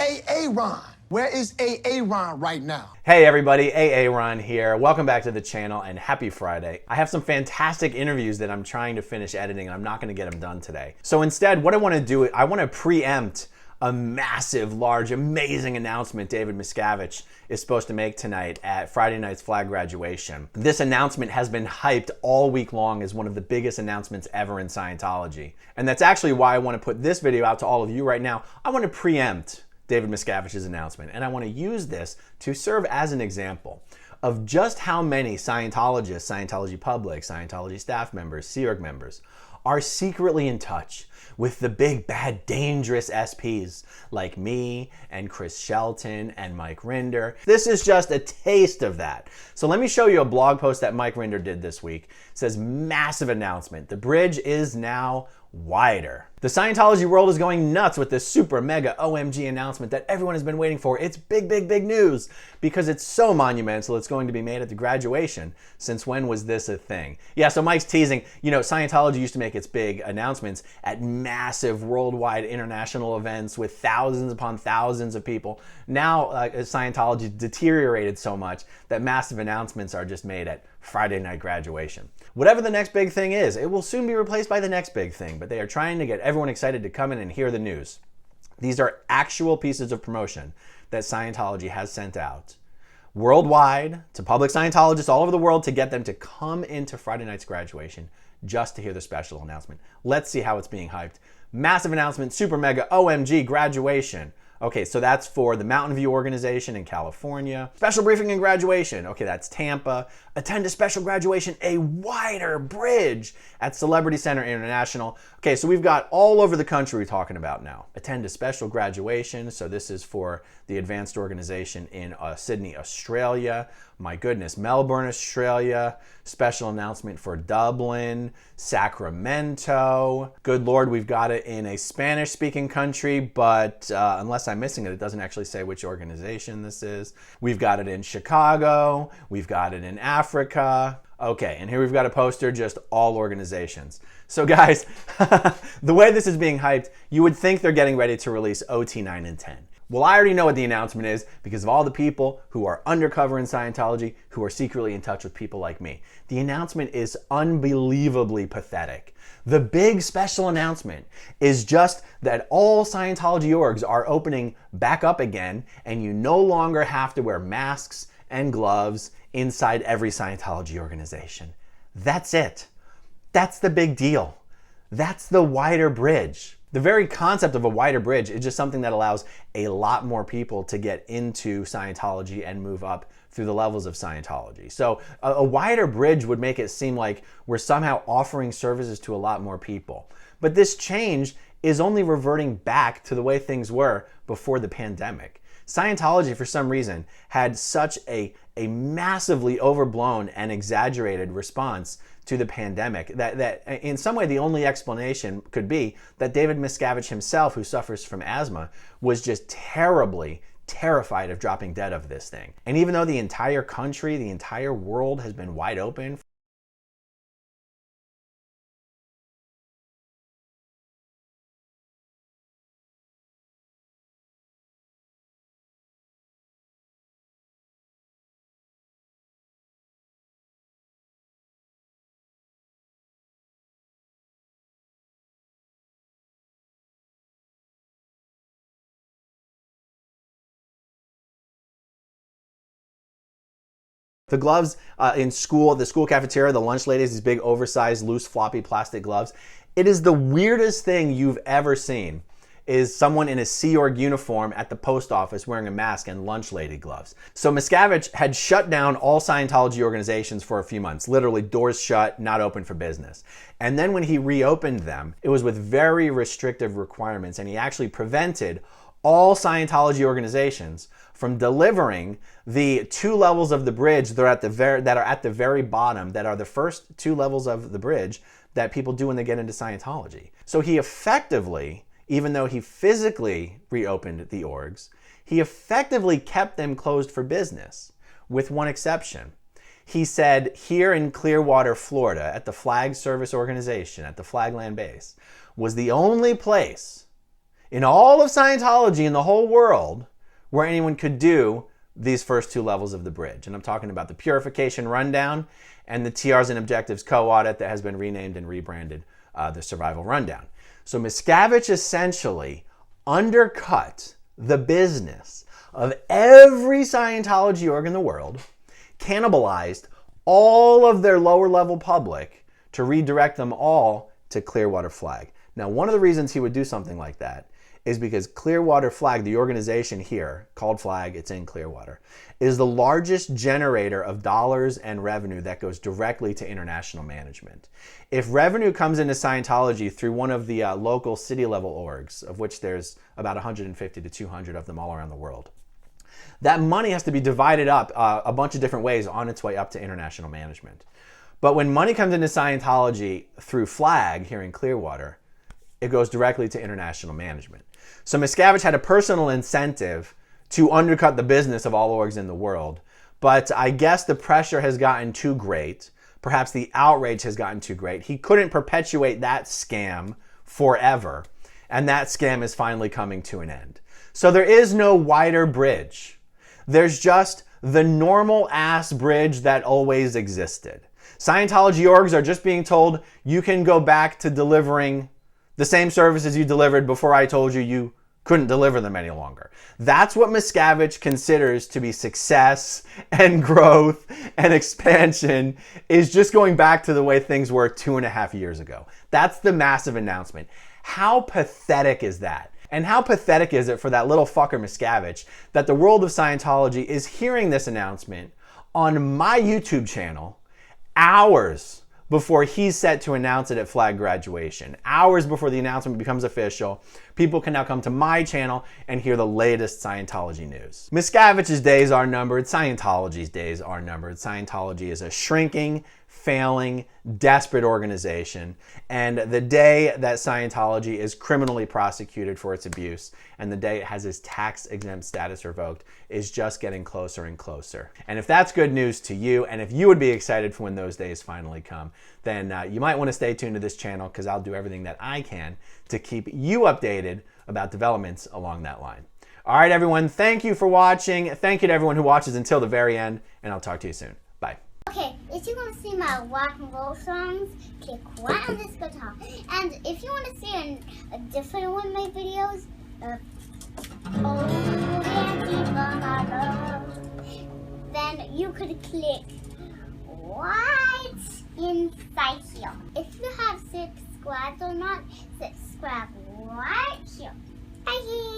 AA Ron? Where is AA Ron right now? Hey everybody, AA Ron here. Welcome back to the channel and happy Friday. I have some fantastic interviews that I'm trying to finish editing and I'm not gonna get them done today. So instead, what I wanna do, I wanna preempt a massive, large, amazing announcement David Miscavige is supposed to make tonight at Friday night's flag graduation. This announcement has been hyped all week long as one of the biggest announcements ever in Scientology. And that's actually why I wanna put this video out to all of you right now. I wanna preempt David Miscavige's announcement, and I want to use this to serve as an example of just how many Scientologists, Scientology public, Scientology staff members, Sea Org members are secretly in touch with the big, bad, dangerous SPs like me and Chris Shelton and Mike Rinder. This is just a taste of that. So let me show you a blog post that Mike Rinder did this week. It says, massive announcement. The bridge is now wider. The Scientology world is going nuts with this super mega OMG announcement that everyone has been waiting for. It's big, big, big news because it's so monumental it's going to be made at the graduation. Since when was this a thing? Yeah, so Mike's teasing, you know, Scientology used to make its big announcements at massive worldwide international events with thousands upon thousands of people. Now Scientology deteriorated so much that massive announcements are just made at Friday night graduation. Whatever the next big thing is, it will soon be replaced by the next big thing, but they are trying to get everyone excited to come in and hear the news. These are actual pieces of promotion that Scientology has sent out worldwide to public Scientologists all over the world to get them to come into Friday night's graduation just to hear the special announcement. Let's see how it's being hyped. Massive announcement, super mega OMG graduation. Okay, so that's for the Mountain View organization in California. Special briefing and graduation. Okay, that's Tampa. Attend a special graduation, a wider bridge at Celebrity Center International. Okay, so we've got all over the country we're talking about now. Attend a special graduation. So this is for the advanced organization in Sydney, Australia. My goodness, Melbourne, Australia. Special announcement for Dublin, Sacramento. Good Lord, we've got it in a Spanish-speaking country, but unless I'm missing it, it doesn't actually say which organization this is. We've got it in Chicago. We've got it in Africa. Okay, and here we've got a poster, just all organizations. So guys, the way this is being hyped, you would think they're getting ready to release OT 9 and 10. Well, I already know what the announcement is because of all the people who are undercover in Scientology, who are secretly in touch with people like me. The announcement is unbelievably pathetic. The big special announcement is just that all Scientology orgs are opening back up again and you no longer have to wear masks and gloves inside every Scientology organization. That's it. That's the big deal. That's the wider bridge. The very concept of a wider bridge is just something that allows a lot more people to get into Scientology and move up through the levels of Scientology. So a wider bridge would make it seem like we're somehow offering services to a lot more people. But this change is only reverting back to the way things were before the pandemic. Scientology, for some reason, had such a massively overblown and exaggerated response to the pandemic that in some way the only explanation could be that David Miscavige himself, who suffers from asthma, was just terrified of dropping dead of this thing. And even though the entire country, the entire world has been wide open the gloves in school, the school cafeteria, the lunch ladies, these big oversized, loose, floppy plastic gloves. It is the weirdest thing you've ever seen is someone in a Sea Org uniform at the post office wearing a mask and lunch lady gloves. So Miscavige had shut down all Scientology organizations for a few months, literally doors shut, not open for business. And then when he reopened them, it was with very restrictive requirements, and he actually prevented all Scientology organizations from delivering the two levels of the bridge that are at the very bottom, that are the first two levels of the bridge that people do when they get into Scientology. So he effectively, even though he physically reopened the orgs, he effectively kept them closed for business, with one exception. He said here in Clearwater, Florida, at the Flag Service Organization, at the Flagland base, was the only place in all of Scientology in the whole world where anyone could do these first two levels of the bridge. And I'm talking about the Purification Rundown and the TRs and Objectives Co-Audit that has been renamed and rebranded the Survival Rundown. So Miscavige essentially undercut the business of every Scientology org in the world, cannibalized all of their lower level public to redirect them all to Clearwater Flag. Now, one of the reasons he would do something like that is because Clearwater Flag, the organization here, called Flag, it's in Clearwater, is the largest generator of dollars and revenue that goes directly to international management. If revenue comes into Scientology through one of the local city level orgs, of which there's about 150 to 200 of them all around the world, that money has to be divided up a bunch of different ways on its way up to international management. But when money comes into Scientology through Flag here in Clearwater, it goes directly to international management. So Miscavige had a personal incentive to undercut the business of all orgs in the world. But I guess the pressure has gotten too great. Perhaps the outrage has gotten too great. He couldn't perpetuate that scam forever. And that scam is finally coming to an end. So there is no wider bridge. There's just the normal ass bridge that always existed. Scientology orgs are just being told you can go back to delivering the same services you delivered before I told you couldn't deliver them any longer. That's what Miscavige considers to be success and growth and expansion, is just going back to the way things were 2.5 years ago. That's the massive announcement. How pathetic is that? And how pathetic is it for that little fucker Miscavige that the world of Scientology is hearing this announcement on my YouTube channel hours before he's set to announce it at Flag graduation. Hours before the announcement becomes official, people can now come to my channel and hear the latest Scientology news. Miscavige's days are numbered. Scientology's days are numbered. Scientology is a shrinking, failing, desperate organization. And the day that Scientology is criminally prosecuted for its abuse and the day it has its tax-exempt status revoked is just getting closer and closer. And if that's good news to you, and if you would be excited for when those days finally come, then you might want to stay tuned to this channel, because I'll do everything that I can to keep you updated about developments along that line. All right, everyone, thank you for watching. Thank you to everyone who watches until the very end, and I'll talk to you soon. Bye. Okay, if you want to see my rock and roll songs, click right on this guitar. And if you want to see a different one of my videos, then you could click right inside here. If you have subscribed or not, subscribe right here. Bye.